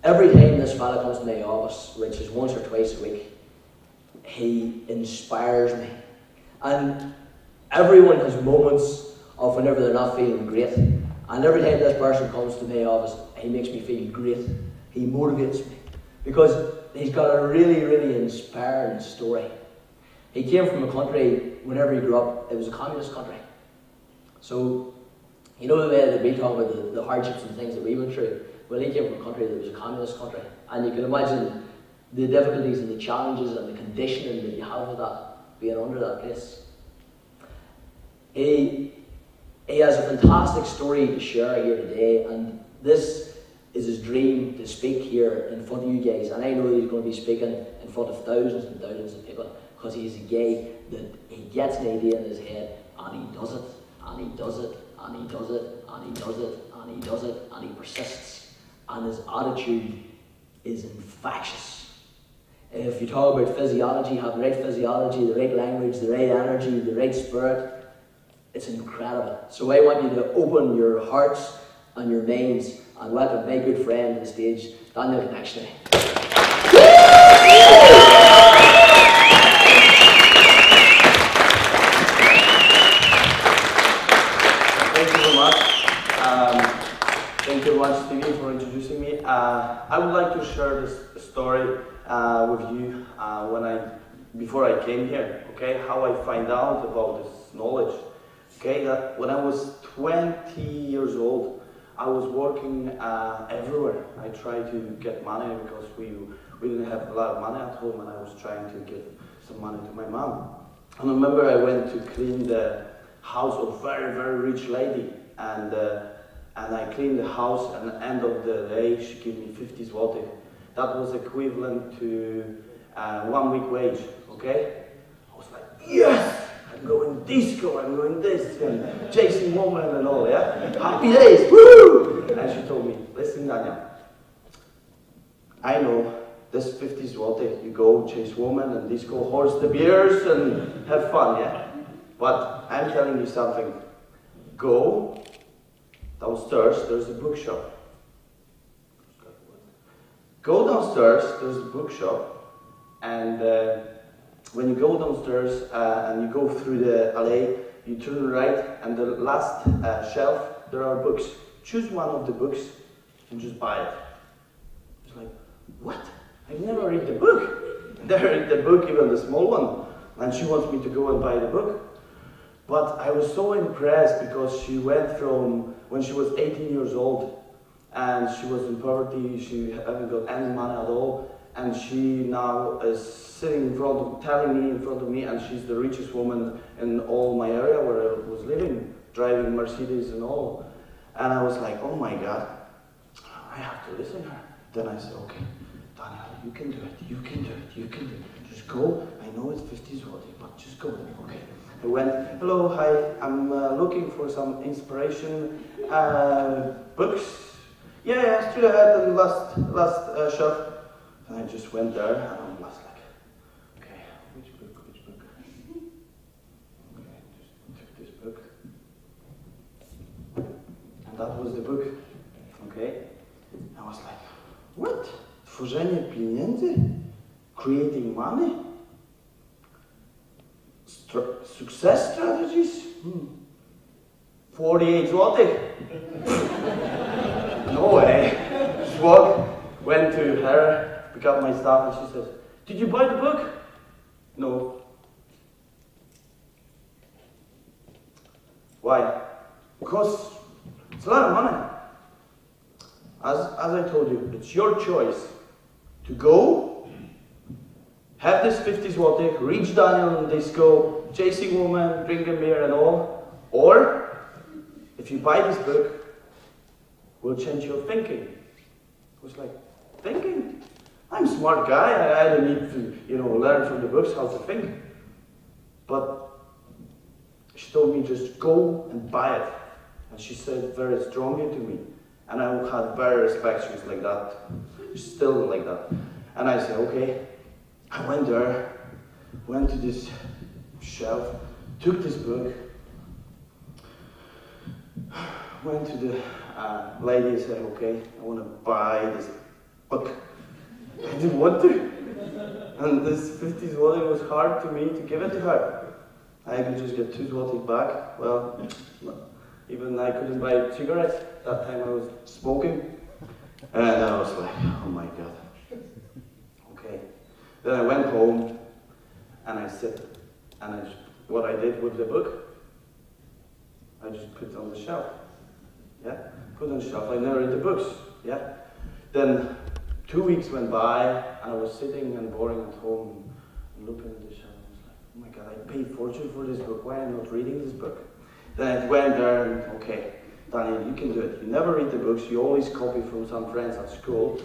Every time this fella comes to my office, which is once or twice a week, he inspires me. And everyone has moments of whenever they're not feeling great. And every time this person comes to my office, he makes me feel great. He motivates me. Because he's got a really, really inspiring story. He came from a country, whenever he grew up, it was a communist country. So, you know the way that we talk about the hardships and things that we went through? Well, he came from a country that was a communist country. And you can imagine the difficulties and the challenges and the conditioning that you have with that, being under that place. He has a fantastic story to share here today, and this is his dream to speak here in front of you guys. And I know that he's going to be speaking in front of thousands and thousands of people, because he's a guy that he gets an idea in his head and he does it, and he does it, and he does it, and he does it, and he does it, and he persists. And his attitude is infectious. If you talk about physiology, have the right physiology, the right language, the right energy, the right spirit, it's incredible. So I want you to open your hearts and your minds and welcome my good friend to the stage, Daniel Konieczny. Thank you very much, Stevie, for introducing me. I would like to share this story with you before I came here, okay? How I find out about this knowledge, okay? That when I was 20 years old, I was working everywhere. I tried to get money because we didn't have a lot of money at home, and I was trying to get some money to my mom. And I remember I went to clean the house of a very, very rich lady, and I cleaned the house, and at the end of the day, she gave me 50 zloty. That was equivalent to 1 week wage, okay? I was like, yes! I'm going disco, I'm going this, and chasing woman and all, yeah? Happy days, woo! And she told me, listen, Daniel, I know this 50 zloty, you go chase woman and disco, horse the beers and have fun, yeah? But I'm telling you something, go downstairs, there's a bookshop. Go downstairs, there's a bookshop, and when you go downstairs and you go through the alley, you turn right, and the last shelf, there are books. Choose one of the books and just buy it. It's like, what? I never read the book. There is the book, even the small one, and she wants me to go and buy the book. But I was so impressed because she went from when she was 18 years old and she was in poverty, she hadn't got any money at all, and she now is sitting in front of, telling me in front of me, and she's the richest woman in all my area where I was living, driving Mercedes and all. And I was like, oh my God, I have to listen to her. Then I said, okay, Daniel, you can do it, you can do it, you can do it. Just go, I know it's 50 zloty, but just go, okay. I went, hello, hi, I'm looking for some inspiration books. Yeah, straight ahead and last shelf. And I just went there and I was like, okay, which book? Okay, just took this book. And that was the book, okay? I was like, what? Tworzenie pieniędzy? Creating money? Success strategies? 48 złotych? No way. Just went to her, picked up my stuff, and she says, did you buy the book? No. Why? Because it's a lot of money. As I told you, it's your choice to go, have this 50 zloty, reach Daniel in the disco, chasing women, drinking beer and all, or if you buy this book, we'll change your thinking. I was like, thinking? I'm a smart guy, I don't need to, learn from the books how to think. But she told me just go and buy it. And she said it very strongly to me. And I had very respect, she was like that. She's still like that. And I said, okay. I went there, went to this shelf, took this book, went to the lady and said, okay, I want to buy book. I didn't want to. And this 50 zloty was hard to me to give it to her. I could just get 2 zloty back. Well, even I couldn't buy cigarettes. That time I was smoking. And I was like, oh my God. Okay. Then I went home and I sit and what I did with the book, I just put it on the shelf. Yeah? Put on the shelf. I never read the books. Yeah? Then 2 weeks went by and I was sitting and boring at home and looking at the shelf. I was like, oh my God, I paid fortune for this book. Why am I not reading this book? Then I went there and, okay, Daniel, you can do it. You never read the books. You always copy from some friends at school.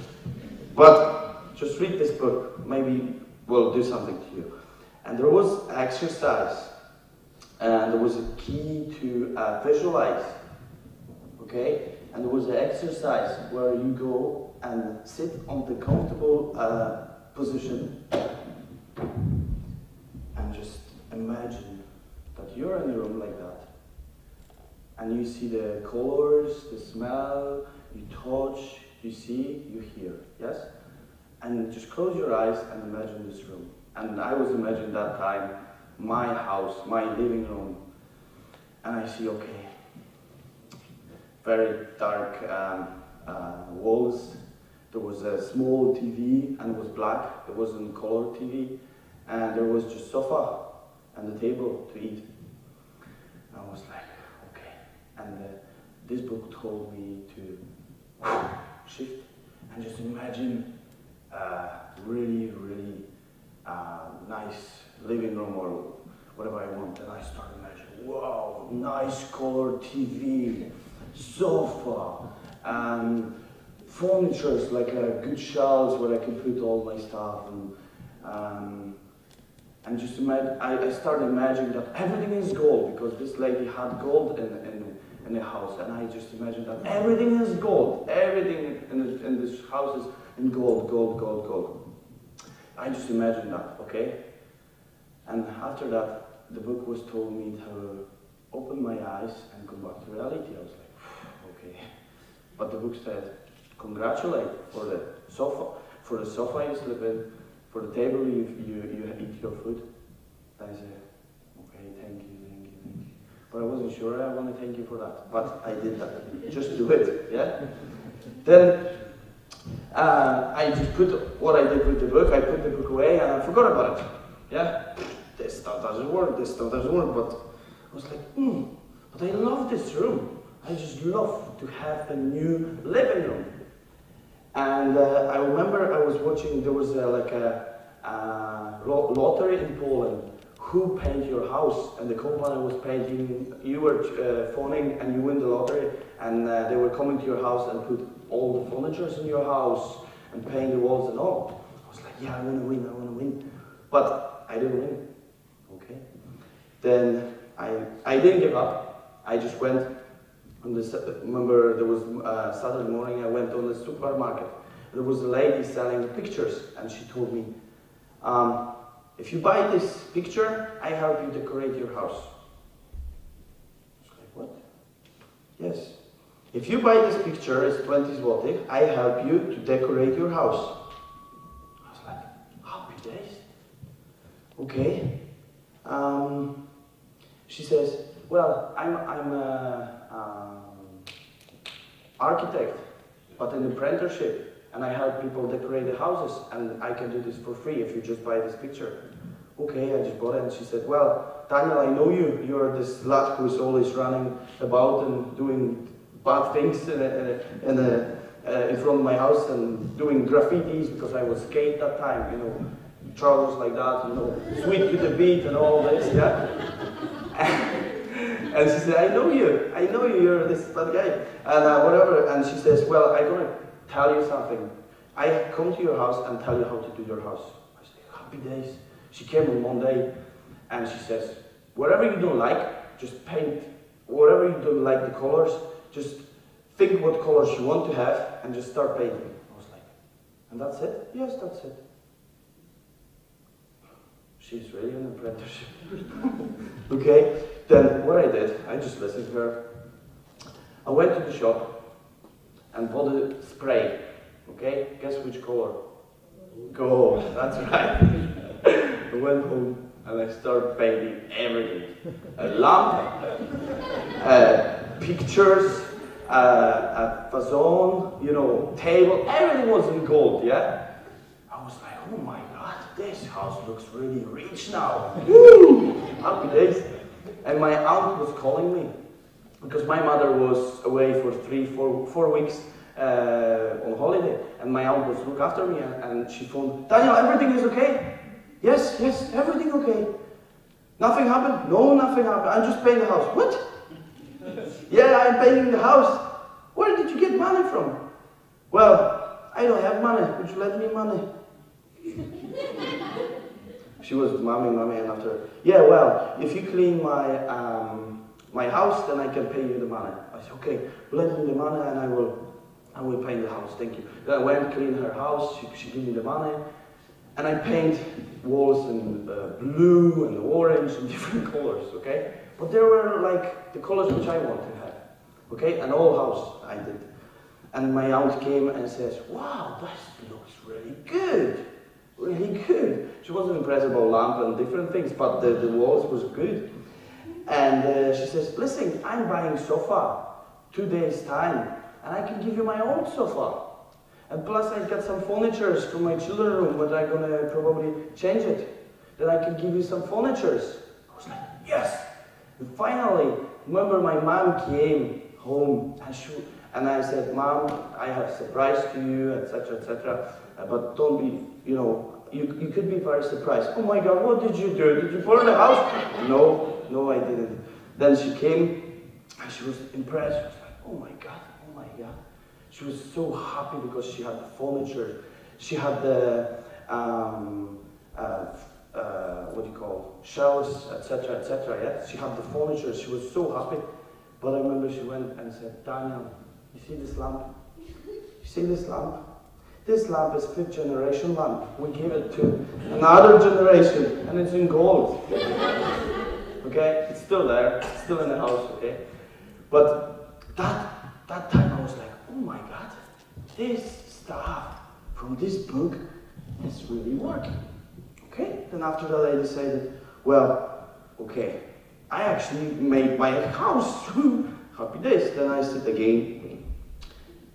But just read this book. Maybe we'll do something to you. And there was an exercise. And there was a key to visualize. Okay? And there was an exercise where you go and sit on the comfortable position and just imagine that you're in a room like that. And you see the colors, the smell, you touch, you see, you hear, yes? And just close your eyes and imagine this room. And I was imagining that time, my house, my living room. And I see, okay, very dark walls. There was a small TV and it was black. It wasn't color TV. And there was just sofa and a table to eat. I was like, okay. And this book told me to shift and just imagine really, really nice living room or whatever I want. And I started imagining, wow, nice color TV, sofa, furnitures, like good shelves where I could put all my stuff, and just imagine. I started imagining that everything is gold because this lady had gold in the house, and I just imagined that everything is gold. Everything in this house is in gold, gold, gold, gold. I just imagined that, okay? And after that, the book was told me to open my eyes and come back to reality. I was like, okay. But the book said, congratulate for the sofa you sleep in, for the table you eat your food. And I said, okay, thank you. But I wasn't sure I want to thank you for that. But I did that. Just do it, yeah? Then I just put what I did with the book, I put the book away and I forgot about it. Yeah? This stuff doesn't work, but I was like, but I love this room. I just love to have a new living room. And I remember I was watching, there was like a lottery in Poland. Who paint your house? And the company was painting, you were phoning and you win the lottery, and they were coming to your house and put all the furniture in your house and paint the walls and all. I was like, yeah, I want to win. But I didn't win. Okay. Then I didn't give up. I just went on this. Remember, there was Saturday morning. I went on the supermarket. There was a lady selling pictures, and she told me, if you buy this picture, I help you decorate your house. I was like, what? Yes. If you buy this picture, it's 20 zloty, I help you to decorate your house. I was like, happy days. Okay. She says, well, I'm a architect, but in apprenticeship, and I help people decorate the houses, and I can do this for free if you just buy this picture. Okay, I just bought it, and she said, well, Daniel, I know you. You're this lad who is always running about and doing bad things in front of my house and doing graffitis because I was skate that time, you know, trousers like that, you know, sweet to the beat and all this, yeah? And she said, I know you, you're this bad guy, and whatever. And she says, well, I'm going to tell you something. I come to your house and tell you how to do your house. I said, happy days. She came on Monday, and she says, whatever you don't like, just paint. Whatever you don't like the colors, just think what colors you want to have, and just start painting. I was like, and that's it? Yes, that's it. She's really an apprenticeship. Okay, then what I did, I just listened to her. I went to the shop and bought a spray, Okay, guess which color? Gold, that's right. I went home and I started painting everything. A lamp, pictures, a facon, you know, table, everything was in gold, yeah? I was like, oh my God, this house looks really rich now. Woo! Happy days. And my aunt was calling me because my mother was away for 4 weeks on holiday, and my aunt was look after me, and she phoned, Daniel, everything is okay? Yes, everything okay. Nothing happened? No, nothing happened. I'm just paying the house. What? Yeah, I'm paying the house. Where did you get money from? Well, I don't have money. Would you lend me money? She was mommy, and after, yeah, well, if you clean my house, then I can pay you the money. I said, okay, lend me the money and I will pay the house, thank you. Then I went, clean her house, she gave me the money, and I paint walls in blue and orange and different colors, okay? But there were like the colors which I want to have, okay? An old house I did. And my aunt came and says, wow, this looks really good. Really good. She wasn't impressed about lamp and different things, but the walls was good. And she says, listen, I'm buying sofa 2 days time, and I can give you my old sofa. And plus I got some furnitures from my children's room, but I'm gonna probably change it. Then I can give you some furnitures. I was like, yes! And finally, remember my mom came home, and I said, Mom, I have a surprise to you, etc., but don't be, you know, you could be very surprised. Oh my God, what did you do? Did you burn the house? No, I didn't. Then she came, and she was impressed. She was like, oh my God. She was so happy because she had the furniture. She had the, what do you call, shelves, etc., yeah? She had the furniture. She was so happy. But I remember she went and said, Daniel, you see this lamp? You see this lamp? This lamp is 5th generation lamp. We gave it to another generation, and it's in gold. Okay? It's still there. It's still in the house, okay? But that time I was like, oh my God, this stuff from this book is really working. Okay? Then after that I decided, well, okay, I actually made my house. Happy days. Then I sit again,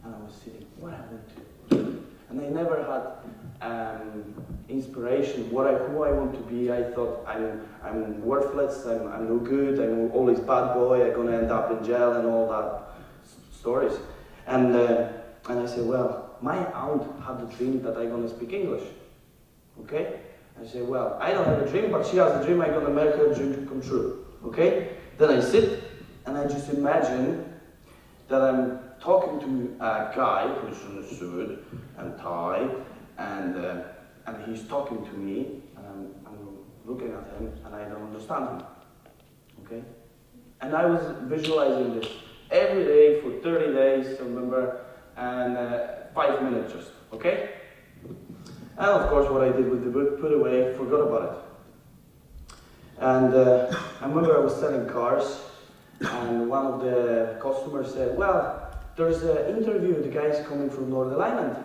and I was sitting, what I want to do. And I never had inspiration, who I want to be. I thought I'm worthless, I'm no good, I'm always bad boy, I'm gonna end up in jail and all that stories. And I said, well, my aunt had the dream that I'm gonna speak English. Okay? I said, well, I don't have a dream, but she has a dream, I'm gonna make her dream come true. Okay? Then I sit and I just imagine that I'm talking to a guy who's in a suit and tie, and he's talking to me, and I'm looking at him, and I don't understand him. Okay? And I was visualizing this every day for 30 days, I remember, and 5 minutes just, okay? And of course what I did with the book, put away, forgot about it. And I remember I was selling cars, and one of the customers said, well, there's an interview, the guy's coming from Northern Ireland,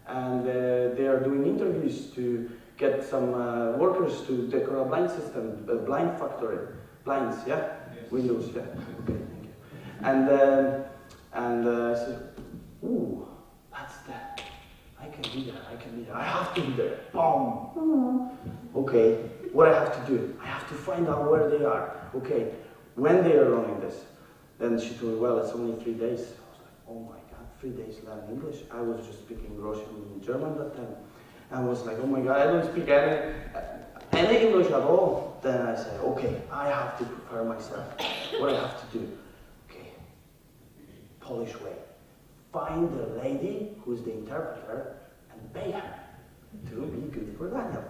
and they are doing interviews to get some workers to decorate a blind system, a blind factory. Blinds, yeah? Yes. Windows, yeah. Okay, thank you. And I said, ooh, that's that. I can be there. I have to be there. Boom. Okay, what I have to do? I have to find out where they are. Okay, when they are running this. Then she told me, well, it's only 3 days. I was like, oh my God, 3 days learning English. I was just speaking Russian and German that time. I was like, oh my God, I don't speak any English at all. Then I said, okay, I have to prepare myself. What I have to do? Okay, Polish way. Find the lady who's the interpreter and pay her to be good for Daniel.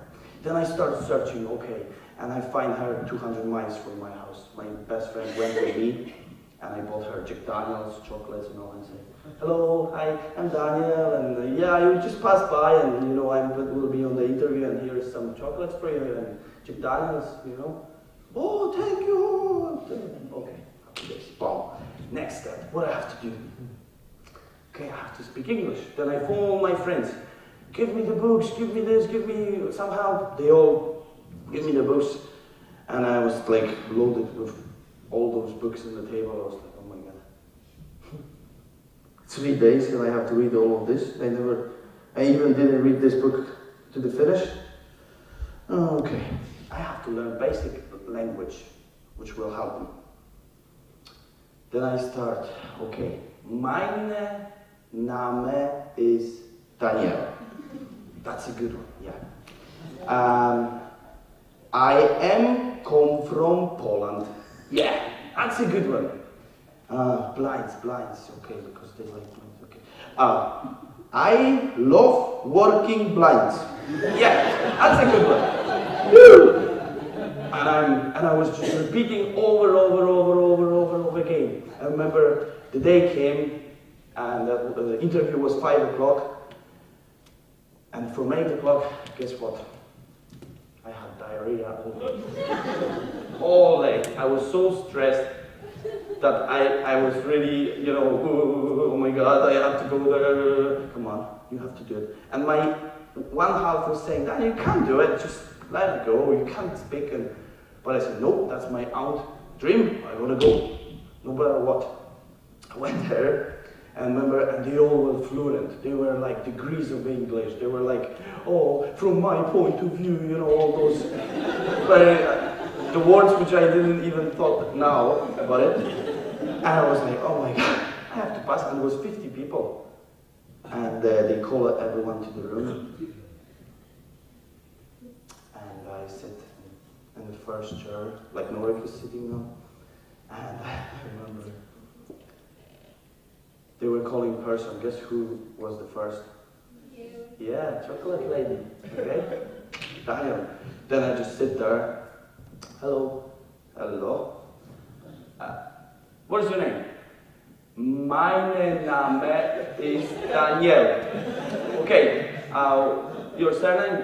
Then I start searching, okay, and I find her 200 miles from my house. My best friend went with me, and I bought her Jack Daniels, chocolates, and all, and said, hello, hi, I'm Daniel, and yeah, you just passed by, and you know, I will be on the interview, and here's some chocolates for you, and Jack Daniels, you know. Oh, thank you. Okay, happy days. Boom. Next step, what I have to do? okay, I have to speak English. Then I phone all my friends. Give me the books, give me this, give me some help. They all give me the books. And I was like loaded with all those books on the table. I was like, oh my God. 3 days and I have to read all of this. I even didn't read this book to the finish. Oh, okay, I have to learn basic language, which will help me. Then I start, okay, mein Name is Daniel. That's a good one, yeah. I am come from Poland. Yeah, that's a good one. Blinds, okay, because they like blinds, okay. I love working blinds. Yeah, that's a good one. Woo! And I was just repeating over again. I remember the day came and the interview was 5 o'clock. And from 8 o'clock, guess what? I had diarrhea all day. I was so stressed that I was really, you know, oh my God, I have to go there. Come on, you have to do it. And my one half was saying, "Dan, you can't do it, just let it go, you can't speak." But I said, no, that's my dream, I want to go, no matter what. I went there, and remember, and they all were fluent. They were like degrees of English. They were like, oh, from my point of view, you know, all those, the words which I didn't even thought now about it. And I was like, oh my God, I have to pass. And there was 50 people. And they called everyone to the room. And I sit in the first chair, like Norik was sitting now. And I remember they were calling person. Guess who was the first? You. Yeah, chocolate lady. Okay? Daniel. Then I just sit there. Hello. Hello. What is your name? Mein Name is Daniel. Okay. Your surname?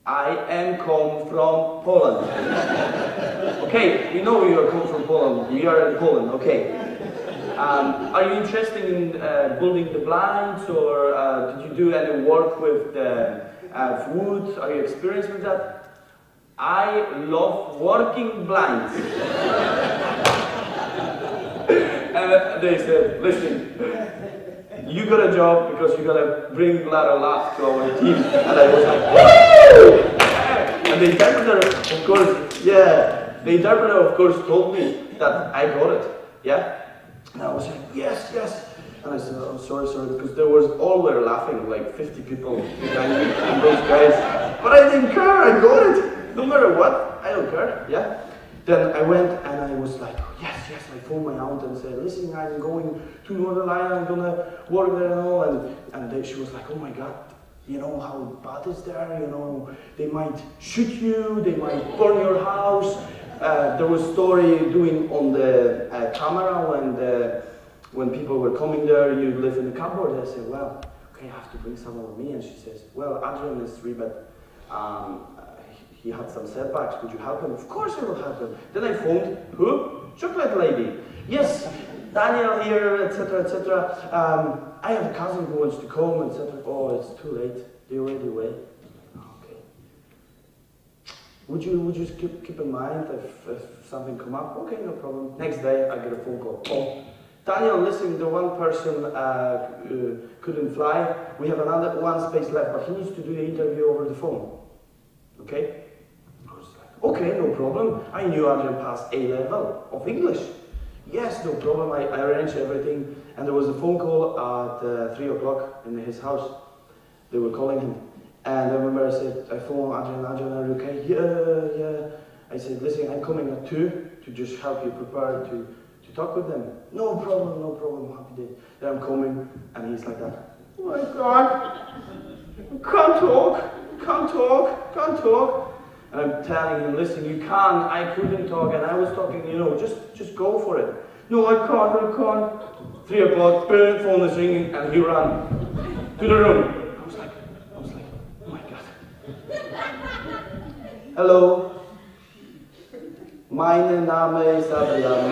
I am come from Poland. Okay, we know you are come from Poland. We are in Poland, okay. Are you interested in building the blinds, or did you do any work with the wood? Are you experienced with that? I love working blinds. And they said, listen, you got a job because you gotta bring a lot of laughs to our team. And I was like, woo! And the interpreter, of course, yeah, the interpreter, of course, told me that I got it, yeah? And I was like, yes, yes. And I said, oh, sorry, because there was all were laughing, like 50 people behind me, and those guys. But I didn't care, I got it. No matter what, I don't care, yeah? Then I went and I was like, yes, I phoned my aunt and said, listen, I'm going to Northern Ireland, I'm gonna work there and all. And then she was like, oh my God, you know how bad is there? You know, they might shoot you, they might burn your house. There was a story doing on the camera when people were coming there, you live in the cupboard. I said, well, okay, I have to bring someone with me. And she says, well, Adrian is 3 bed. He had some setbacks. Would you help him? Of course I will help him. Then I phoned, who? Chocolate lady. Yes, Daniel here, etc., etc. I have a cousin who wants to come, etc. Oh, it's too late. They already away. Okay. Would you keep in mind if something come up? Okay, no problem. Next day I get a phone call. Oh, Daniel, listen, the one person couldn't fly. We have another one space left, but he needs to do the interview over the phone. Okay? Okay, no problem. I knew Adrian passed A level of English. Yes, no problem. I arranged everything. And there was a phone call at 3 o'clock in his house. They were calling him. And I remember I phoned Adrian, are you okay? Yeah. I said, listen, I'm coming at 2 to just help you prepare to talk with them. No problem, happy day. Then I'm coming, and he's like that. Oh my God, can't talk. And I'm telling him, listen, you can't, I couldn't talk, and I was talking, you know, just go for it. No, I can't. 3 o'clock, boom, phone is ringing, and he ran to the room. I was like, oh my God. Hello. Mein Name is Adrian.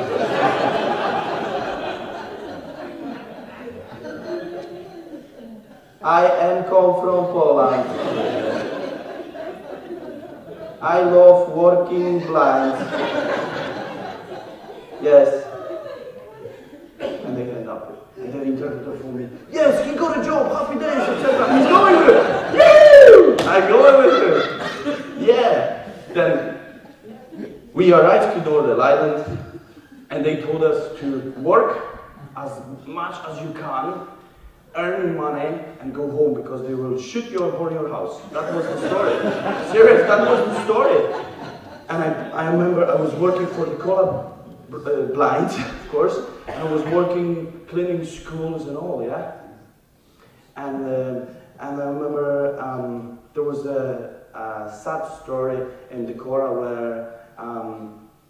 I am come from Poland. I love working blind. Yes. And they end up. And then interpreter for me. Yes, he got a job. Happy days, etc. He's going with it. Woo! I'm going with him. Yeah. Then we arrived to Northern Ireland, and they told us to work as much as you can, earn money, and go home because they will shoot you or burn your house. That was the story. Serious, that was the story. And I remember I was working for the Cola blind, of course, and I was working, cleaning schools and all, yeah? And I remember there was a sad story in the Cora where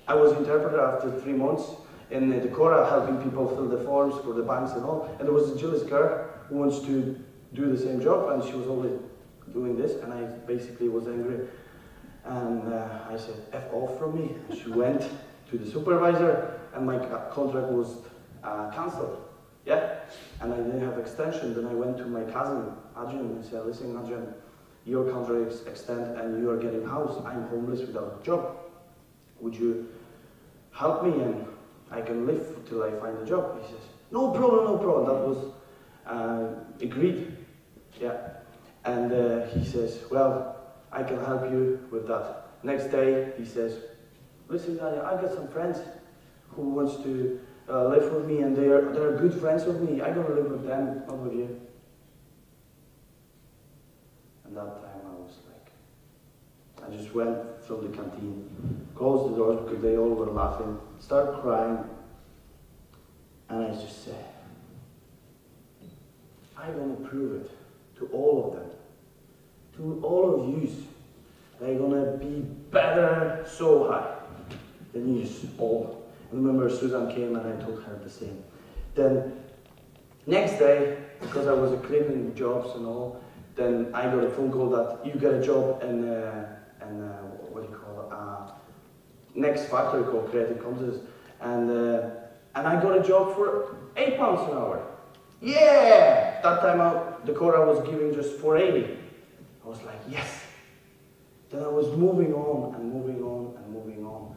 I was interpreter after 3 months in the Cora helping people fill the forms for the banks and all, and there was a jealous girl who wants to do the same job, and she was always doing this, and I basically was angry, and I said, F off from me. And she went to the supervisor, and my contract was cancelled, yeah? And I didn't have extension. Then I went to my cousin, Adrian, and I said, listen, Adrian, your contract is extended and you are getting house. I'm homeless without a job. Would you help me and I can live till I find a job? He says, no problem, no problem. That was agreed, yeah. And he says, well, I can help you with that. Next day, he says, listen, Daniel, I got some friends who wants to live with me, and they're good friends with me. I'm gonna live with them, not with you. And that time I was like, I just went from the canteen, closed the doors because they all were laughing, started crying, and I just said, I'm gonna prove it to all of them, to all of you. They're gonna be better so high than you all. And remember, Susan came and I told her the same. Then, next day, because I was cleaning jobs and all, then I got a phone call that you get a job in what do you call it? Next factory called Creative Contest, and I got a job for £8 an hour. Yeah! That time out, the Cora was giving just $4.80. I was like, yes. Then I was moving on and moving on and moving on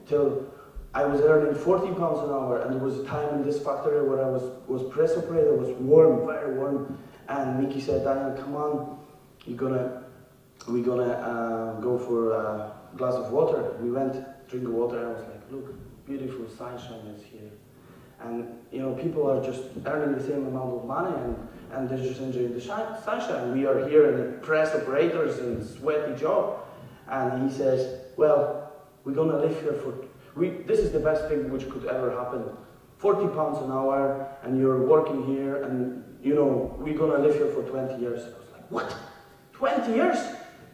till I was earning £40 an hour, and there was a time in this factory where I was press operator. It was warm, very warm, and Mickey said, Daniel, come on, we're gonna go for a glass of water. We went, drink water, and I was like, look, beautiful sunshine is here. And you know, people are just earning the same amount of money, and they're just enjoying the sunshine. We are here in the press operators in sweaty job. And he says, well, we're gonna live here this is the best thing which could ever happen. £40 an hour, and you're working here, and you know, we're gonna live here for 20 years. I was like, what? 20 years?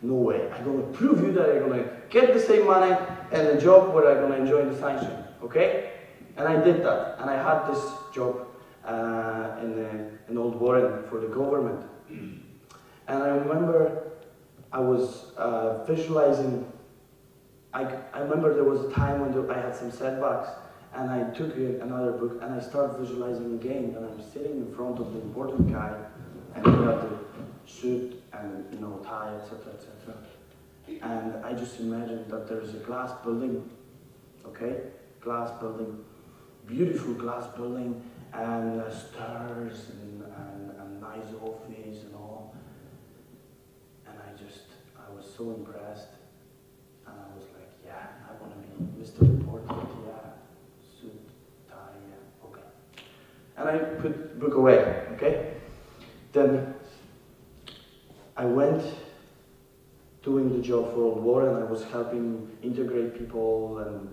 No way. I'm gonna prove you that I'm gonna get the same money and a job where I'm gonna enjoy the sunshine, okay? And I did that, and I had this job in Old Warren for the government. And I remember I was visualizing. I remember there was a time when I had some setbacks, and I took another book and I started visualizing again, and I'm sitting in front of the important guy, and he had the suit and tie, etc., etc. And I just imagined that there's a glass building, okay, glass building, beautiful glass building, and stairs and nice office and all. And I was so impressed, and I was like, yeah, I want to be Mr. Important, yeah, suit, tie, yeah, okay. And I put the book away, okay? Then I went doing the job for Old War, and I was helping integrate people and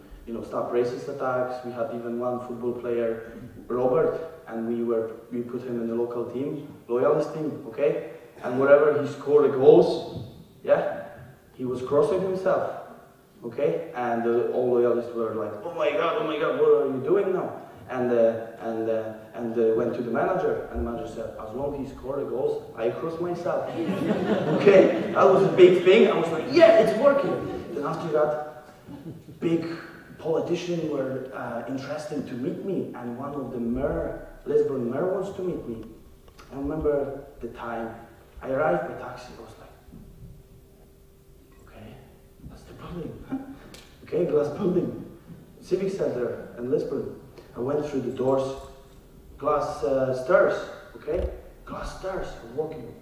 stop racist attacks. We had even one football player, Robert, and we put him in the local team, loyalist team, okay? And wherever he scored the goals, yeah, he was crossing himself, okay? And all loyalists were like, oh my God, what are you doing now? And went to the manager, and the manager said, as long as he scored the goals, I cross myself. Okay, that was a big thing. I was like, yeah, it's working. Then after that, big politicians were interested to meet me, and one of the Lisbon mayor wants to meet me. I remember the time I arrived by taxi. I was like, okay, that's the building. Okay, glass building, Civic Center in Lisbon. I went through the doors, glass stairs. Okay, glass stairs. I'm walking,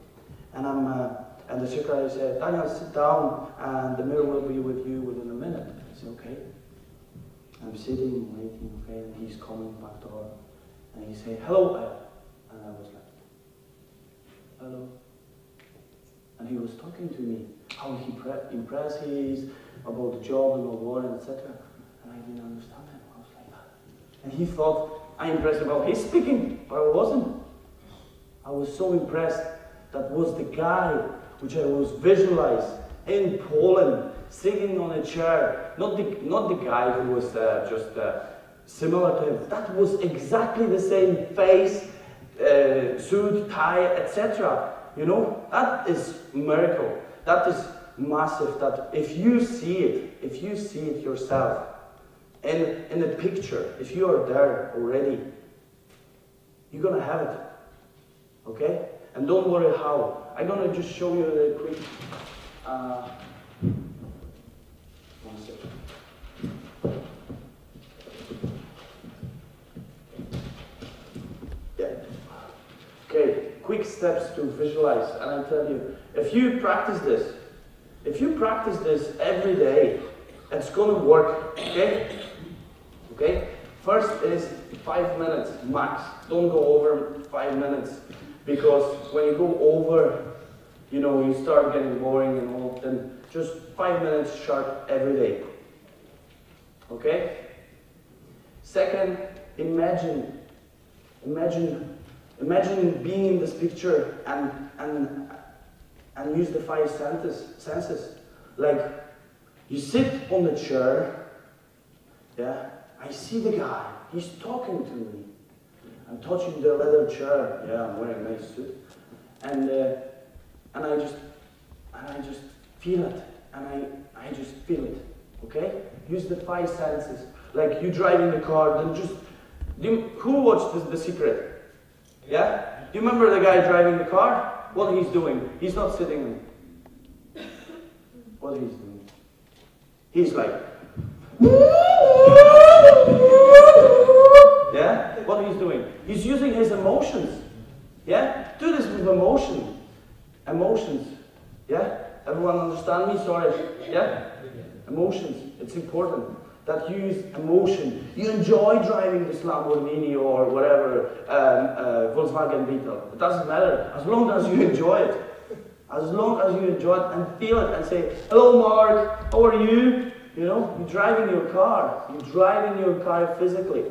and and the secretary said, "Daniel, sit down, and the mirror will be with you within a minute." I said, "Okay." I'm sitting, waiting. Okay, and he's coming back door, and he said, "Hello," and I was like, "Hello." And he was talking to me, how impressed he is about the job and all that, etc. And I didn't understand him. I was like that. And he thought I impressed about his speaking, but I wasn't. I was so impressed. That was the guy which I was visualized in Poland, sitting on a chair. Not the guy who was just similar to him. That was exactly the same face, suit, tie, etc. You know, that is miracle. That is massive. That if you see it yourself, in the picture, if you are there already, you're gonna have it. Okay? And don't worry how. I'm gonna just show you a quick. 1 second. Yeah. Okay. Quick steps to visualize, and I tell you, if you practice this every day, it's gonna work. Okay? Okay? First is 5 minutes max. Don't go over 5 minutes, because when you go over, you know, you start getting boring and all. Then just 5 minutes sharp every day. Okay? Second, imagine being in this picture and use the 5 senses. Like, you sit on the chair, yeah, I see the guy, he's talking to me. I'm touching the leather chair, yeah, I'm wearing a nice suit. And I just feel it, and I just feel it, okay? Use the 5 senses. Like, you drive in the car, then just, who watched The Secret? Yeah? Do you remember the guy driving the car? What he's doing? He's not sitting. What he's doing? He's like, yeah? What he's doing? He's using his emotions. Yeah? Do this with emotion. Emotions. Yeah? Everyone understand me? Sorry. Yeah? Emotions. It's important that you use emotion. You enjoy driving this Lamborghini or whatever, Volkswagen Beetle. It doesn't matter, as long as you enjoy it. As long as you enjoy it and feel it and say, "Hello Mark, how are you?" You know, you're driving your car. You're driving your car physically.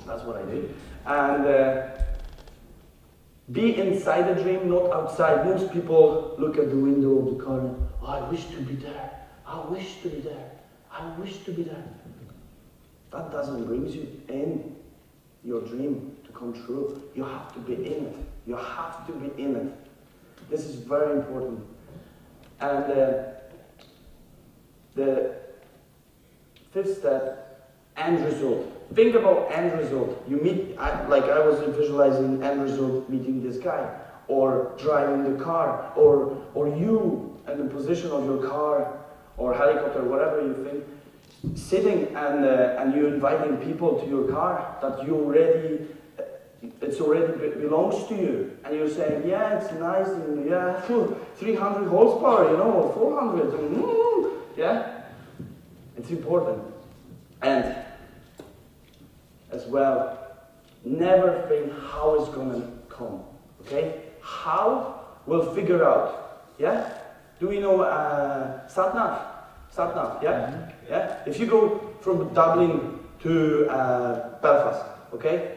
That's what I do. And be inside the dream, not outside. Most people look at the window of the car and, "Oh, I wish to be there. I wish to be there. I wish to be there." That doesn't bring you in your dream to come true. You have to be in it. You have to be in it. This is very important. And the 5th step, end result. Think about end result. You meet, like I was visualizing end result, meeting this guy, or driving the car, or you in the position of your car, or helicopter, whatever you think, sitting and you're inviting people to your car that you already, it's already belongs to you, and you're saying, "Yeah, it's nice, and yeah, 300 horsepower, you know, or 400, yeah." It's important. And as well, never think how it's gonna come. Okay? How we'll figure out. Yeah? Do we know Satnav? Satnav, yeah? Mm-hmm. Yeah? If you go from Dublin to Belfast, okay?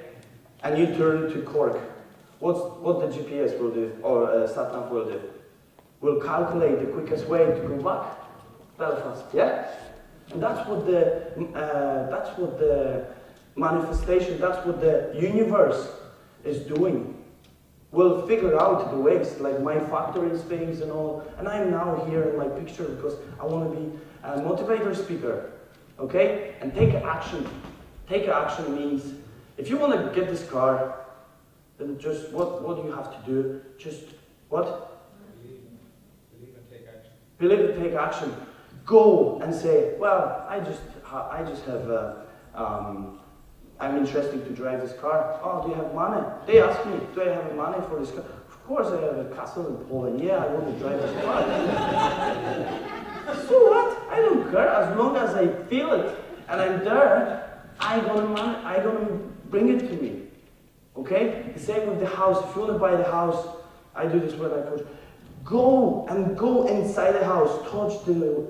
And you turn to Cork, what the GPS will do, or Satnav will do? Will calculate the quickest way to go back. Belfast, yeah? And that's what the manifestation, that's what the universe is doing. We'll figure out the ways, like my factory things and all. And I'm now here in my picture because I want to be a motivator speaker. Okay? And take action. Take action means, if you want to get this car, then just what do you have to do? Just what? Believe and take action. Believe and take action. Go and say, well, I just have I'm interested to drive this car. Oh, do you have money? They ask me, do I have money for this car? Of course I have a castle in Poland. Yeah, I want to drive this car. So what? I don't care. As long as I feel it and I'm there, I'm gonna bring it to me. Okay? The same with the house. If you want to buy the house, I do this with my coach. Go inside the house, touch the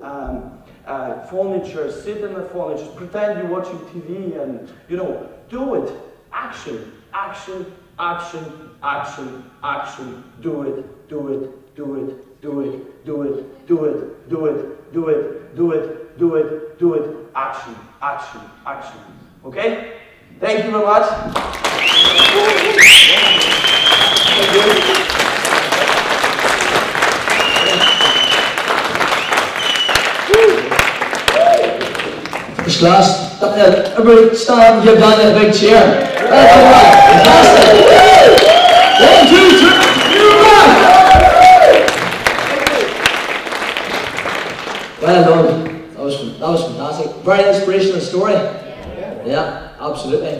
furniture, sit in the furniture, pretend you're watching TV, and do it. Action, action, action, action, action. Do it, do it, do it, do it, do it, do it, do it, do it, do it, do it, do it. Action, action, action. Okay? Thank you very much. Thank you. First class. Everybody stand and give Daniel a big cheer. That's all right. Fantastic. 1, 2, 3, you're back. Well done. That was fantastic. Very inspirational story. Yeah, absolutely.